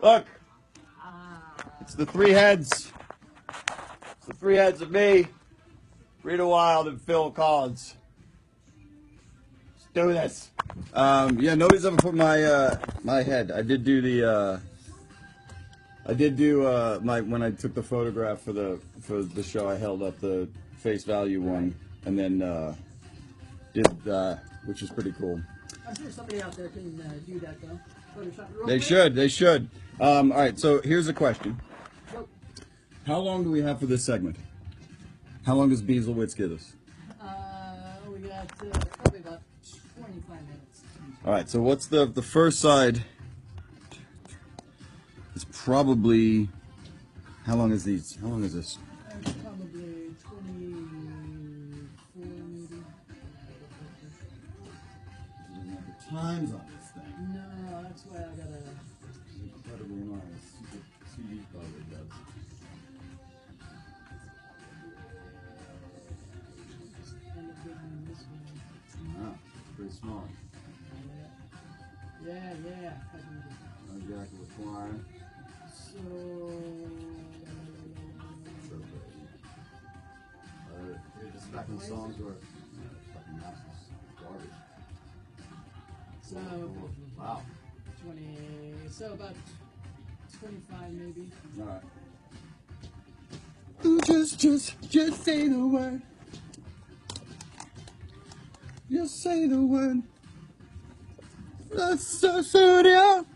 Look, it's the three heads. It's the three heads of me, Rita Wild, and Phil Collins. Let's do this. Yeah, nobody's ever put my my head. I did do the my when I took the photograph for the show. I held up the face value one, and then did which is pretty cool. I'm sure somebody out there can do that though. They should. They should. All right. So here's a question. How long do we have for this segment? How long does Beaslewitz give us? We got probably about 25 minutes. All right. So what's the first side? It's probably. How long is these? How long is this? Probably 24 maybe. Doesn't have the times on this thing. No, that's why I gotta. Incredibly nice. CD probably does. End up getting this one. Ah, pretty small. Yeah. Exactly, flying. So. Just back in the songs or fucking masses. Garbage. So. Wow. 20. So about 25 maybe. Alright. Just say the word. Just say the word. So studio.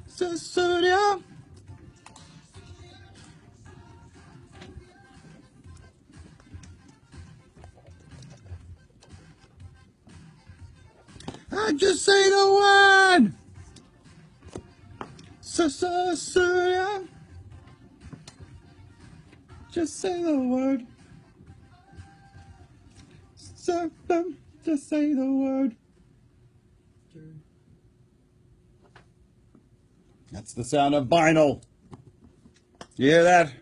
So studio. I just say the word. So studio. Just say the word. So just say the word. That's the sound of vinyl. You hear that?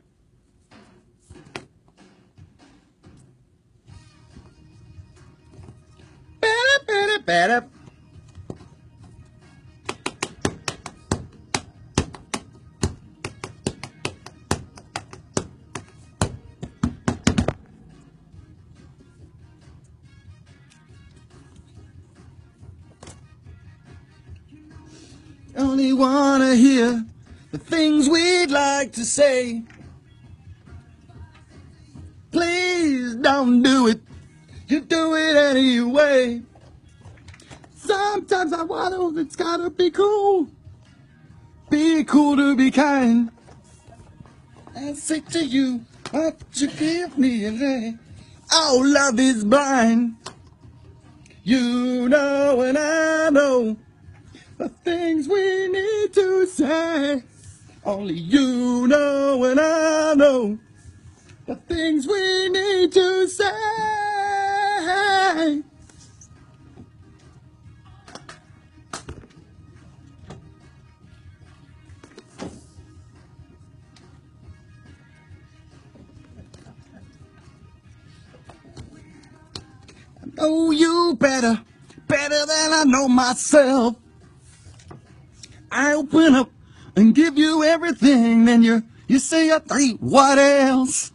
Better. Only wanna hear the things we'd like to say. Please don't do it. You do it anyway. Sometimes I wonder if it's gotta be cool. Be cool to be kind. I say to you, what you give me a day. Oh, love is blind. You know and I know the things we need to say. Only you know and I know the things we need to say. I know you better than I know myself. I open up and give you everything, then you say I think, what else?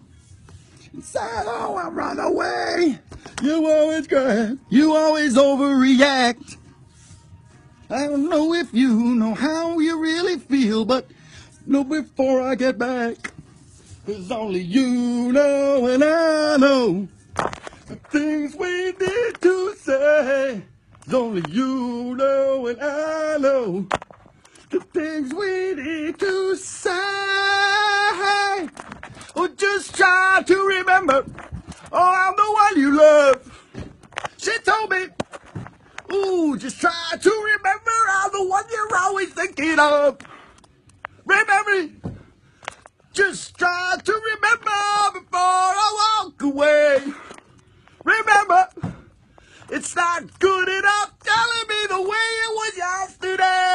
You say, oh, I run away. You always grab, you always overreact. I don't know if you know how you really feel, but know before I get back. 'Cause only you know and I know the things we need to say. 'Cause only you know and I know the things we need to say. Oh, just try to remember. Oh, I'm the one you love. She told me. Ooh, just try to remember I'm the one you're always thinking of. Remember. Just try to remember before I walk away. Remember. It's not good enough telling me the way it was yesterday.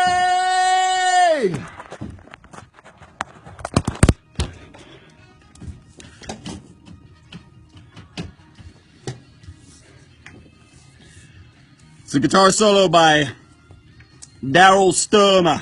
It's a guitar solo by Daryl Sturmer.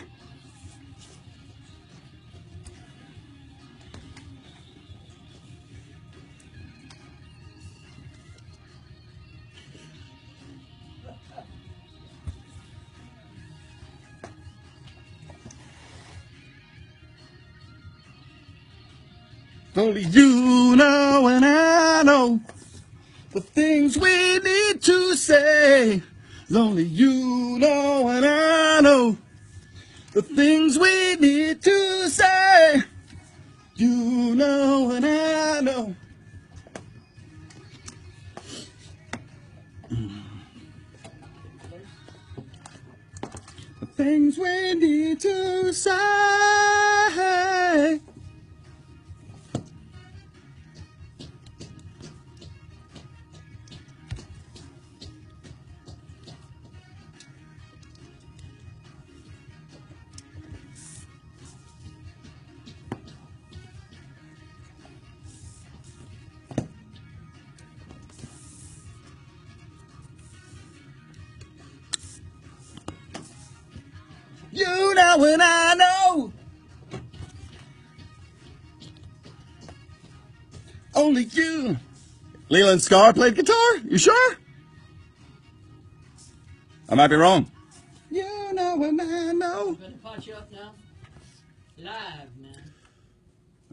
Only you know and I know the things we need to say. Only you know and I know the things we need to say. You know and I know. The things we need to say. You know and I know. Only you. Leland Scar played guitar? You sure? I might be wrong. You know and I know. Gonna pot you up now? Live, man.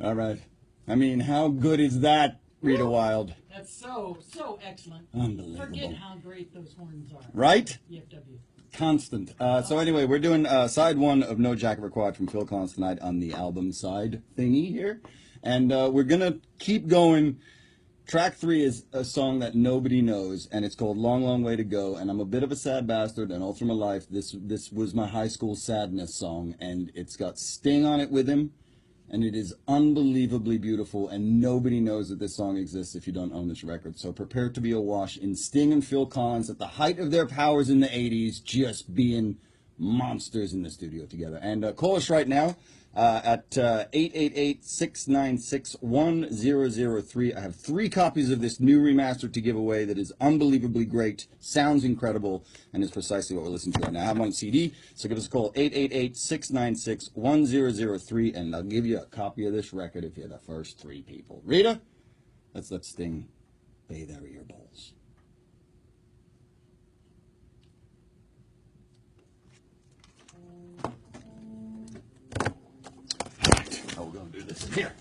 All right. I mean, how good is that, Rita Wild? That's so excellent. Unbelievable. Forget how great those horns are. Right? EFW. Constant. So anyway, we're doing side one of No Jacket Required from Phil Collins tonight on the album side thingy here. And we're going to keep going. Track 3 is a song that nobody knows, and it's called Long, Long Way to Go. And I'm a bit of a sad bastard, and all through my life, this was my high school sadness song. And it's got Sting on it with him. And it is unbelievably beautiful, and nobody knows that this song exists if you don't own this record. So prepare to be awash in Sting and Phil Collins at the height of their powers in the 80s, just being monsters in the studio together. And call us right now at 888-696-1003. I have 3 copies of this new remaster to give away that is unbelievably great, sounds incredible, and is precisely what we're listening to right now. I have one on CD, so give us a call, 888-696-1003, and I'll give you a copy of this record if you're the first 3 people. Rita, let's let Sting bathe our ear bowls. How we're going to do this here.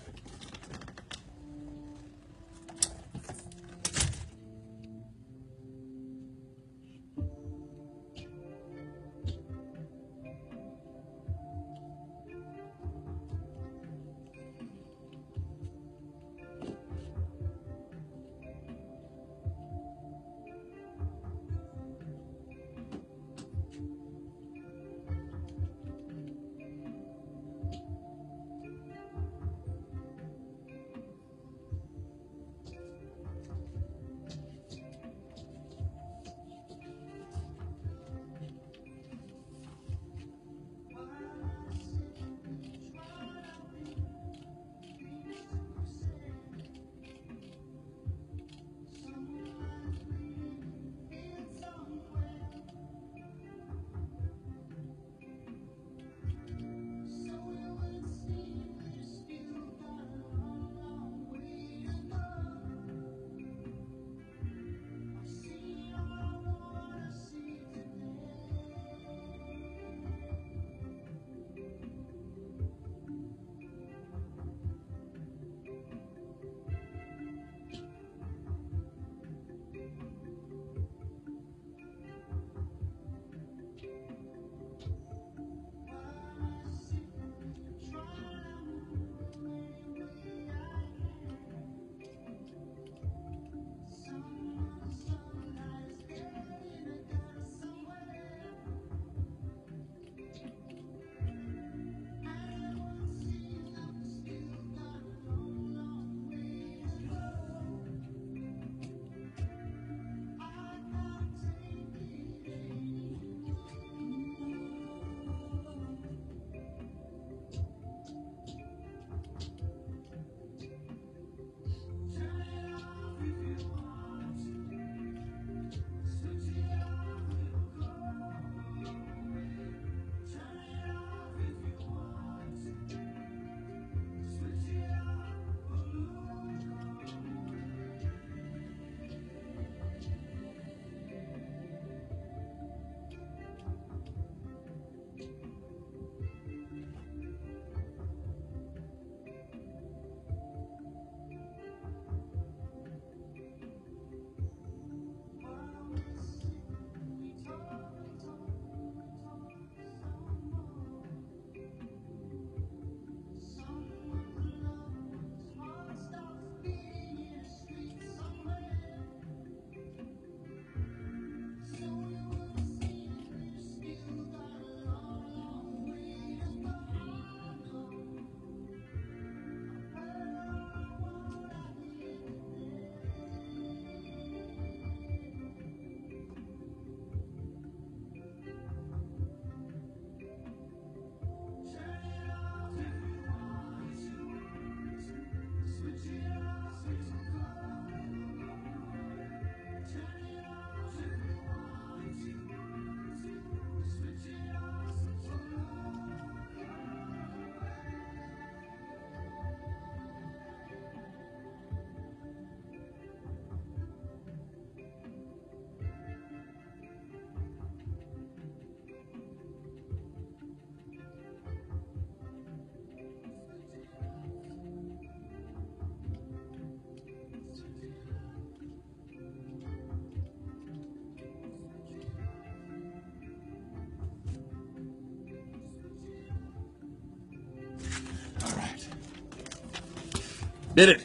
Did it.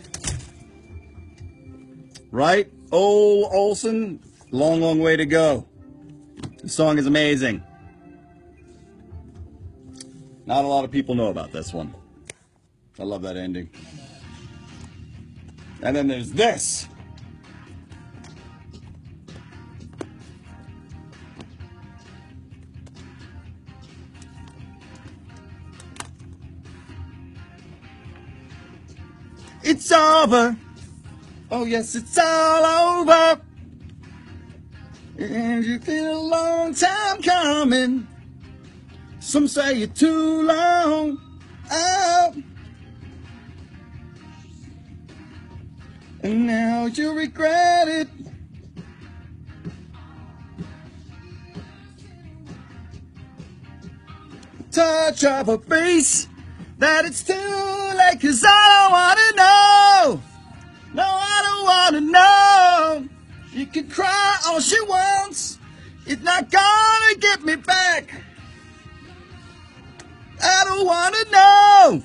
Right? Ole Olsen, long, long way to go. The song is amazing. Not a lot of people know about this one. I love that ending. And then there's this. It's over. Oh yes, it's all over. And you feel a long time coming. Some say you're too long. Oh. And now you regret it. Touch of a face that it's too late, 'cause I don't wanna know. No, I don't wanna know. You can cry all she wants. It's not gonna get me back. I don't wanna know.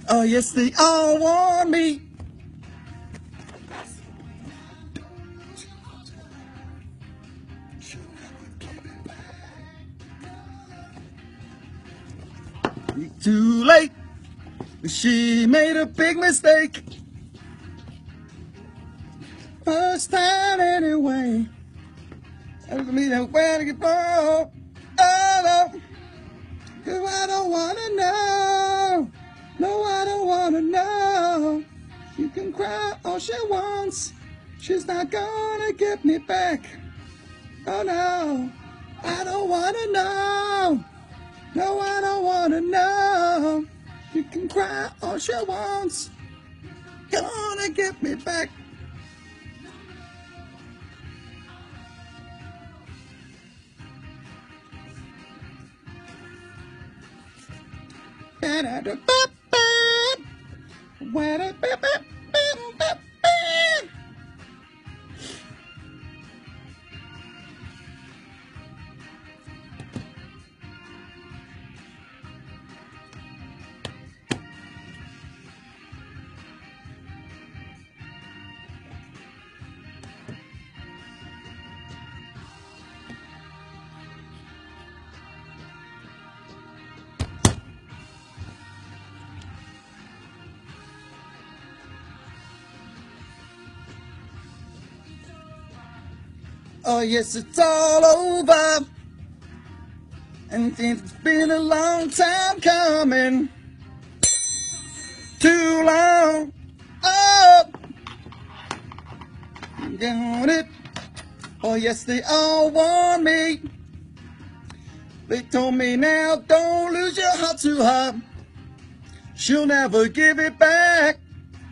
Oh yes, they all want me. Too late. She made a big mistake. First time anyway. I don't mean that way to get more. Oh no. 'Cause I don't wanna know. No, I don't wanna know. You can cry all she wants. She's not gonna get me back. Oh no. I don't wanna know. No, I don't wanna know. You can cry all she wants. Gonna get me back. Oh yes, it's all over. And it's been a long time coming. Too long. Oh, got it. Oh yes, they all want me. They told me now, don't lose your heart to her. She'll never give it back.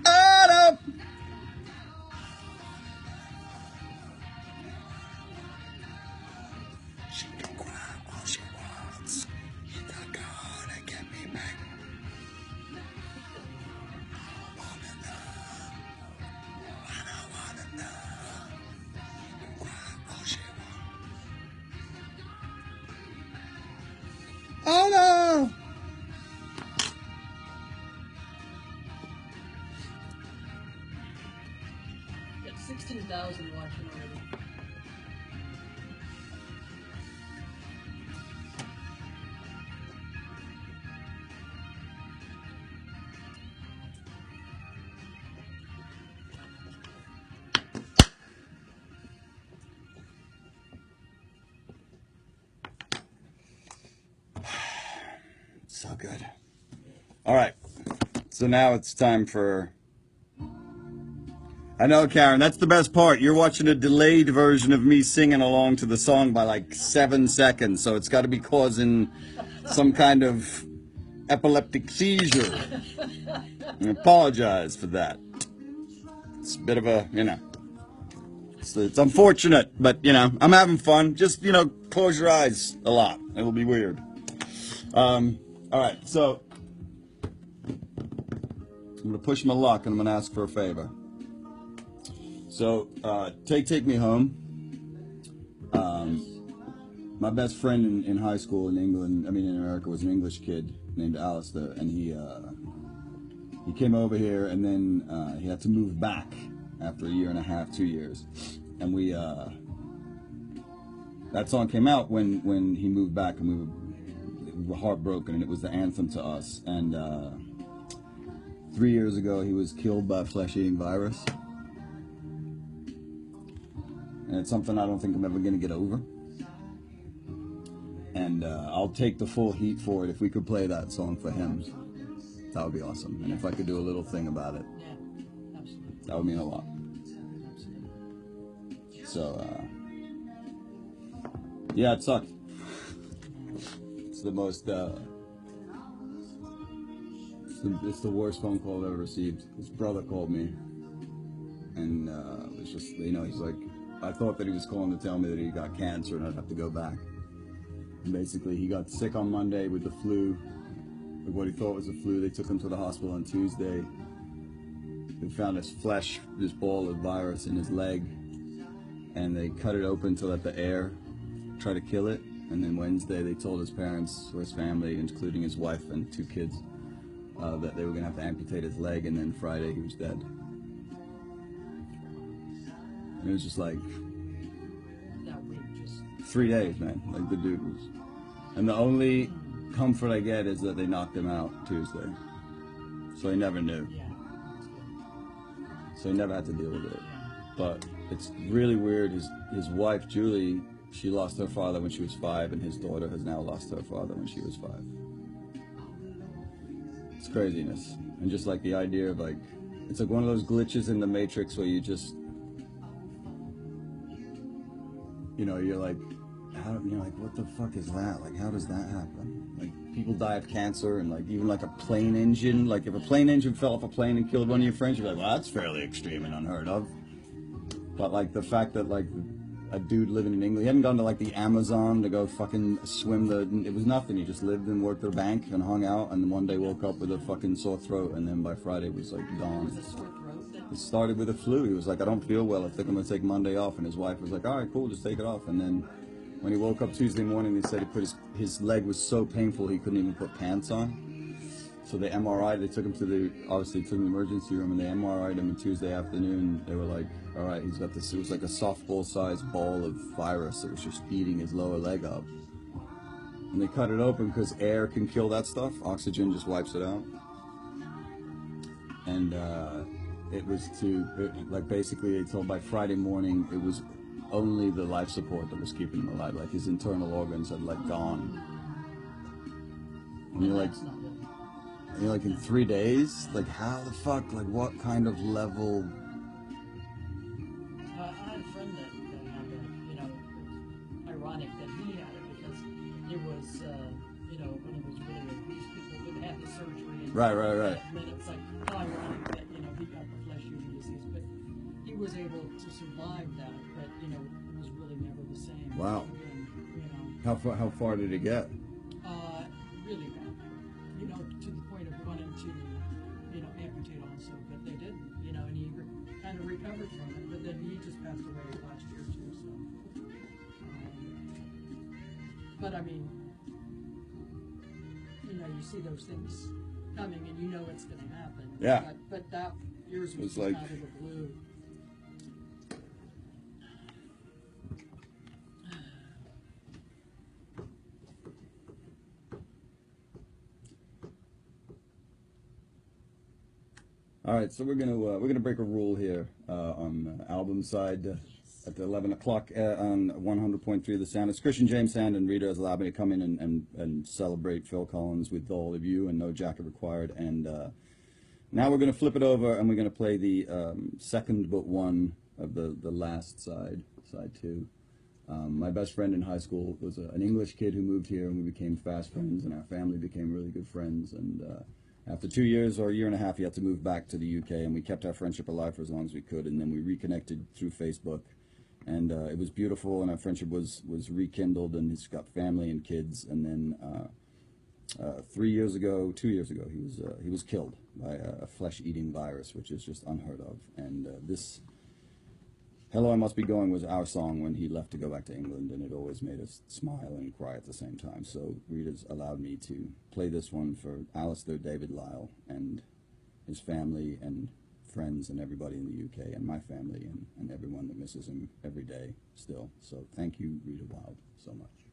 Oh no. She can cry all she wants. She's not gonna get me back. I don't wanna know. She can cry all she wants. Oh no. Got 16,000 watching already. So good. All right. So now it's time for... I know, Karen, that's the best part. You're watching a delayed version of me singing along to the song by like 7 seconds, so it's got to be causing some kind of epileptic seizure. I apologize for that. It's a bit of a, it's unfortunate, but, I'm having fun. Just, close your eyes a lot. It'll be weird. All right, so I'm going to push my luck and I'm going to ask for a favor. So, take me home. My best friend in high school in England, in America, was an English kid named Alister, and he came over here, and then he had to move back after a year and a half, 2 years, and that song came out when he moved back, and we were heartbroken, and it was the anthem to us. And 3 years ago, he was killed by a flesh-eating virus, and it's something I don't think I'm ever going to get over. And I'll take the full heat for it. If we could play that song for him, that would be awesome. And if I could do a little thing about it, Yeah, absolutely. that would mean a lot. Absolutely. So, yeah, it sucked. It's the most, it's the worst phone call I've ever received. His brother called me, and it was just, he's like, I thought that he was calling to tell me that he got cancer and I'd have to go back. And basically, he got sick on Monday with the flu, with what he thought was the flu. They took him to the hospital on Tuesday. They found this ball of virus in his leg, and they cut it open to let the air try to kill it. And then Wednesday, they told his parents, or his family, including his wife and 2 kids, that they were going to have to amputate his leg. And then Friday, he was dead. And it was just like 3 days, man. Like, the dude was. And the only comfort I get is that they knocked him out Tuesday. So he never knew. So he never had to deal with it. But it's really weird. His wife, Julie, she lost her father when she was 5, and his daughter has now lost her father when she was 5. It's craziness. And just like the idea of, like, it's like one of those glitches in the Matrix where you just, you're like, what the fuck is that? Like, how does that happen? Like, people die of cancer, and like, even like a plane engine, like if a plane engine fell off a plane and killed one of your friends, you're like, well, that's fairly extreme and unheard of. But like the fact that like a dude living in England, he hadn't gone to like the Amazon to go fucking swim it was nothing. He just lived and worked at a bank and hung out, and then one day woke up with a fucking sore throat, and then by Friday was like gone. It started with a flu. He was like, I don't feel well, I think I'm gonna take Monday off, and his wife was like, all right, cool, just take it off. And then when he woke up Tuesday morning, they said he put his leg was so painful he couldn't even put pants on. So they MRI'd, they took him to the emergency room, and they MRI'd him on Tuesday afternoon. They were like, all right, he's got this, it was like a softball-sized ball of virus that was just eating his lower leg up. And they cut it open because air can kill that stuff. Oxygen just wipes it out. And it was basically they told by Friday morning it was only the life support that was keeping him alive. Like his internal organs had like gone. And you're like in 3 days? Like how the fuck? Like what kind of level? I had a friend that had it, it's ironic that he had it because it was, when it was really obese people would have the surgery. And Right. And then it's like ironic that, he got the flesh-eating disease, but he was able to survive that, but, it was really never the same. Wow. Again, How far did it get? Really bad. To the point of wanting to, amputate also, but they didn't, and he kind of recovered from it, but then he just passed away last year too, so. But I mean, you see those things coming and you know it's going to happen. Yeah. But that, yours was It's just like, out of the blue. all right, so we're gonna break a rule here on the album side at the 11 o'clock on 100.3 The Sound. It's Christian James Sand, and Rita has allowed me to come in and celebrate Phil Collins with all of you, and no jacket required. And now we're gonna flip it over, and we're gonna play the second but one of the last side 2. My best friend in high school was an English kid who moved here, and we became fast friends, and our family became really good friends. And after 2 years or a year and a half, he had to move back to the UK, and we kept our friendship alive for as long as we could. And then we reconnected through Facebook, and it was beautiful, and our friendship was rekindled, and he's got family and kids. And then 2 years ago, he was killed by a flesh-eating virus, which is just unheard of. And this Hello, I Must Be Going was our song when he left to go back to England, and it always made us smile and cry at the same time. So Rita's allowed me to play this one for Alister, David Lyle, and his family and friends and everybody in the UK, and my family and everyone that misses him every day still. So thank you, Rita Wilde, so much.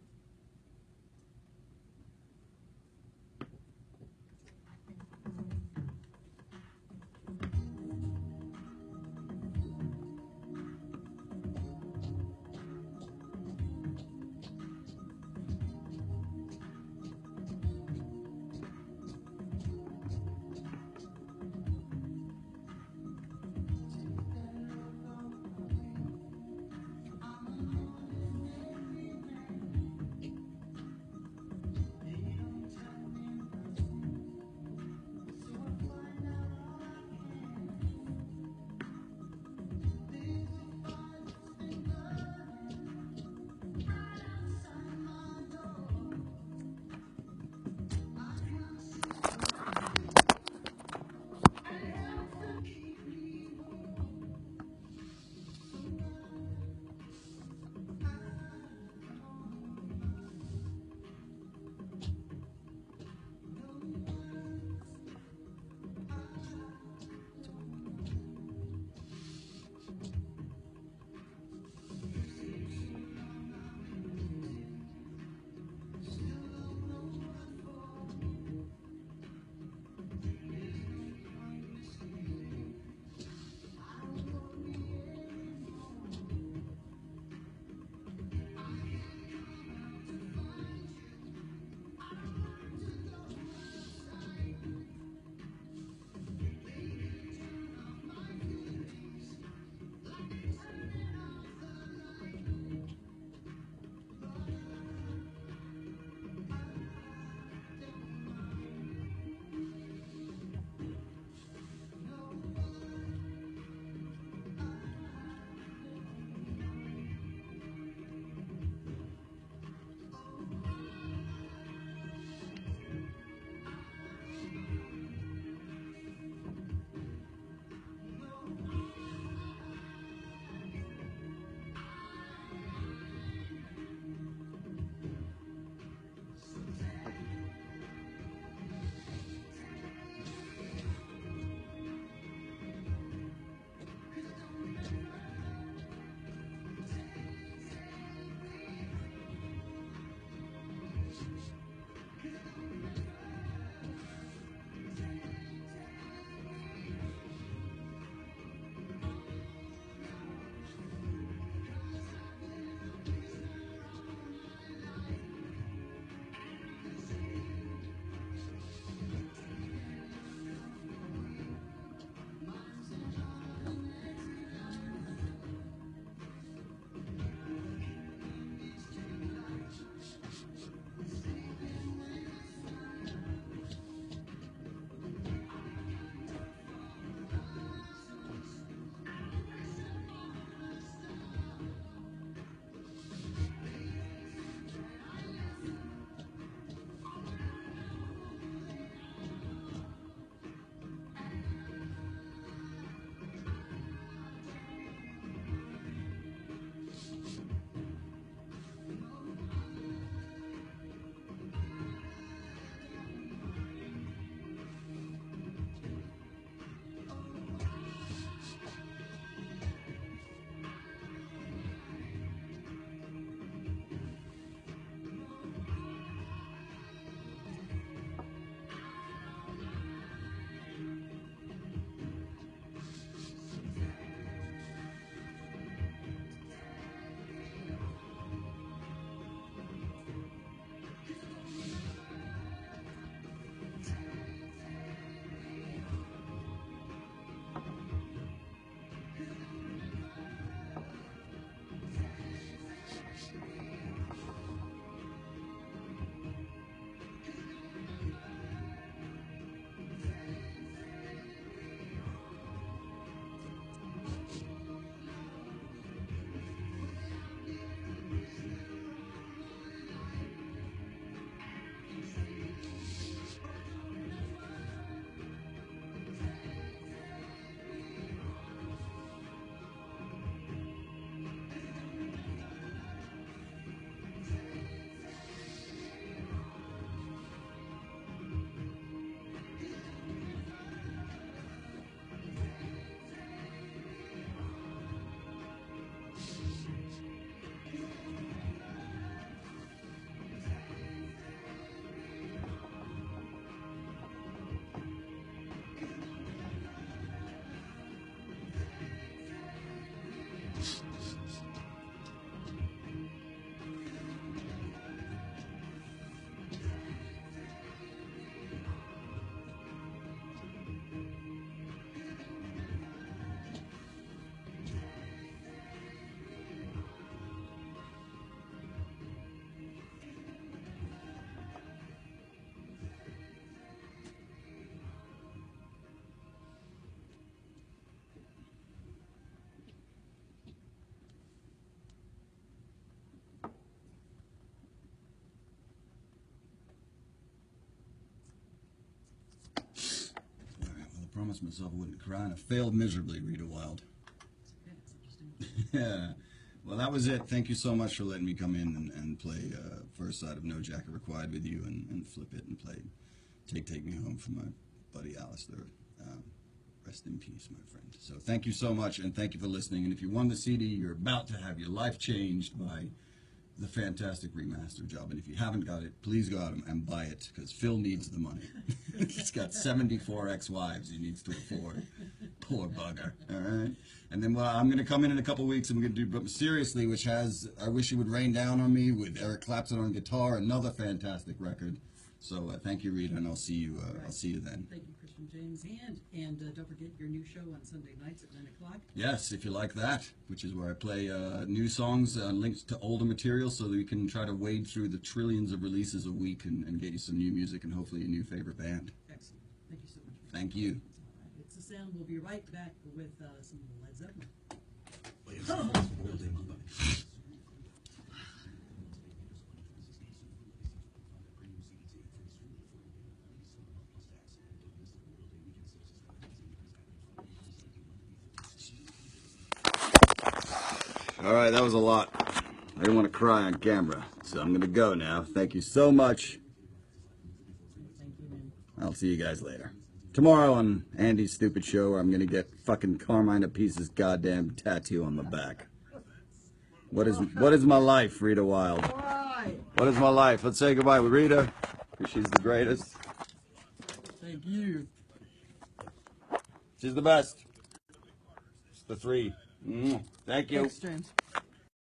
promised myself I wouldn't cry, and I failed miserably, Rita Wild. Yeah, it's interesting. Yeah. Well, that was it. Thank you so much for letting me come in and play first side of No Jacket Required with you and flip it and play Take Me Home from my buddy Alister. Rest in peace, my friend. So thank you so much, and thank you for listening. And if you won the CD, you're about to have your life changed by the fantastic remaster job. And if you haven't got it, please go out and buy it, because Phil needs the money. He's got 74 ex-wives he needs to afford. Poor bugger. All right. And then I'm going to come in a couple weeks, and we're going to do But Seriously, which has I Wish It Would Rain Down on Me with Eric Clapton on guitar, another fantastic record. So thank you, Rita, and I'll see you. I'll see you then. Thank you, Christian James, and don't forget your new show on Sunday nights at 9 o'clock. Yes, if you like that, which is where I play new songs linked to older material, so that we can try to wade through the trillions of releases a week and get you some new music and hopefully a new favorite band. Excellent. Thank you so much. Thank you. All right, it's the sound. We'll be right back with some Led Zeppelin. All right, that was a lot. I didn't want to cry on camera, so I'm going to go now. Thank you so much. Thank you, man. I'll see you guys later. Tomorrow on Andy's stupid show, where I'm going to get fucking Carmine Apice's goddamn tattoo on my back. What is my life, Rita Wild? Why? What is my life? Let's say goodbye with Rita, because she's the greatest. Thank you. She's the best. It's the three. Thank you. Thanks, James.